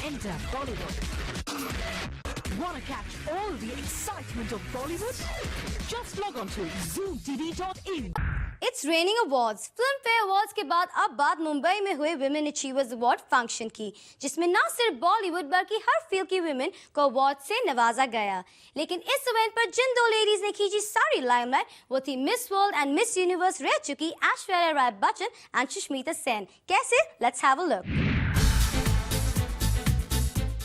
enter Bollywood. Want to catch all the excitement of Bollywood? Just log on to zoomtv.in. It's raining awards. Filmfare Awards के बाद अब बात मुंबई में हुए Women Achievers Award function की, जिसमें न सिर्फ बॉलीवुड बल्कि हर फील्ड की women को अवार्ड से नवाजा गया। लेकिन इस इवेंट पर जिन दो लेडीज ने खींची सारी लाइमलाइट, वो थी miss world and miss universe रह चुकी ऐश्वर्या राय बच्चन एंड सुष्मिता सेन। कैसे? Let's have a look.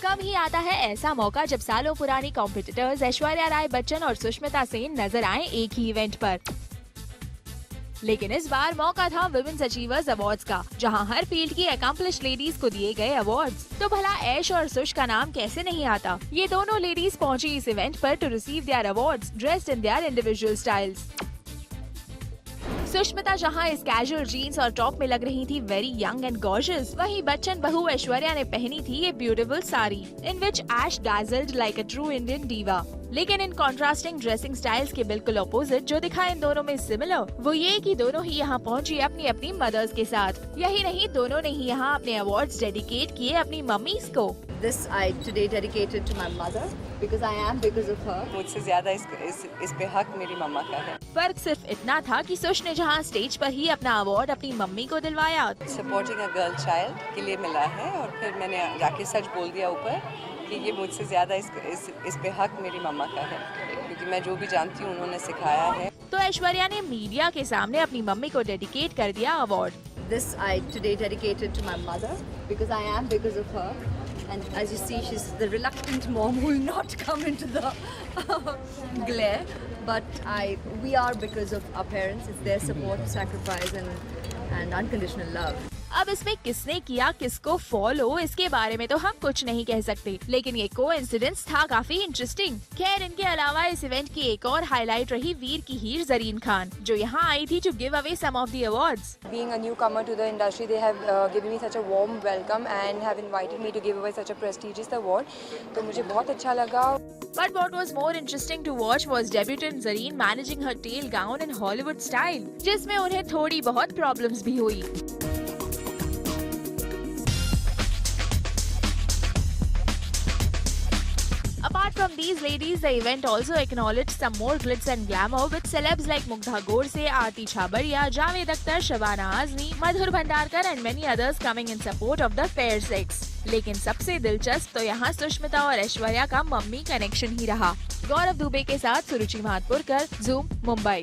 कब ही आता है ऐसा मौका जब सालों पुरानी कॉम्पिटिटर्स ऐश्वर्या राय बच्चन और सुष्मिता सेन नजर आए एक ही इवेंट पर। लेकिन इस बार मौका था विमेन्स अचीवर्स अवार्ड्स का, जहां हर फील्ड की अकम्प्लिश्ड लेडीज को दिए गए अवार्ड्स। तो भला ऐश और सुश का नाम कैसे नहीं आता। ये दोनों लेडीज पहुंची इस इवेंट पर to receive their awards dressed in their individual styles. Sushmita जहां इस कैजुअल जीन्स और टॉप में लग रही थी वेरी यंग एंड गॉर्जियस, वहीं बच्चन बहू ऐश्वर्या ने पहनी थी ये beautiful sari in which Aish dazzled like a true Indian diva. लेकिन इन कॉन्ट्रास्टिंग ड्रेसिंग स्टाइल्स के बिल्कुल ऑपोजिट जो दिखा इन दोनों में सिमिलर, वो ये कि दोनों ही यहाँ पहुंची अपनी अपनी मदर्स के साथ। यही नहीं, दोनों ने ही यहाँ अपने अवार्ड्स डेडिकेट किए अपनी मम्मीज को। This I today dedicated to my mother because I am because of her. मुझसे ज्यादा इस पे हक मेरी मम्मा का है। फर्क सिर्फ इतना था कि सुश ने जहाँ स्टेज पर ही अपना अवार्ड अपनी मम्मी को दिलवाया। सपोर्टिंग अ गर्ल चाइल्ड के लिए मिला है और फिर मैंने जाके सच बोल दिया ऊपर कि ये मुझसे ज्यादा इस पे हक मेरी मम्मा का है, क्योंकि मैं जो भी जानती हूँ उन्होंने सिखाया है। तो ऐश्वर्या ने मीडिया के सामने अपनी मम्मी को डेडिकेट कर दिया award. This I today dedicated to my mother because I am because of her. And as you see, she's the reluctant mom who will not come into the glare. But we are because of our parents. It's their support, sacrifice, and unconditional love. अब इसमें किसने किया किसको follow, इसके बारे में तो हम कुछ नहीं कह सकते, लेकिन ये कोइंसिडेंस था काफी इंटरेस्टिंग। खैर, इनके अलावा इस इवेंट की एक और हाईलाइट रही वीर की हीर जरीन खान, जो यहाँ आई थी to give away some of the awards. Being a newcomer to the industry, they have given me such a warm welcome and have invited me to give away such a prestigious award. तो मुझे बहुत अच्छा लगा। But what was more interesting to watch was debutant Zareen managing her tail gown in Hollywood style, जिसमें उन्हें थोड़ी बहुत problems भी हुई। Apart from these ladies, the event also acknowledged some more glitz and glamour with celebs like Mugdha Godse, Aarti Chhabariya, Javed Akhtar, Shabana Azmi, Madhur Bhandarkar and many others coming in support of the fair sex. लेकिन सबसे दिलचस्प तो यहाँ सुष्मिता और ऐश्वर्या का mummy connection ही रहा। गौरव दुबे के साथ सुरुचि महातपुरकर, ज़ूम, मुंबई।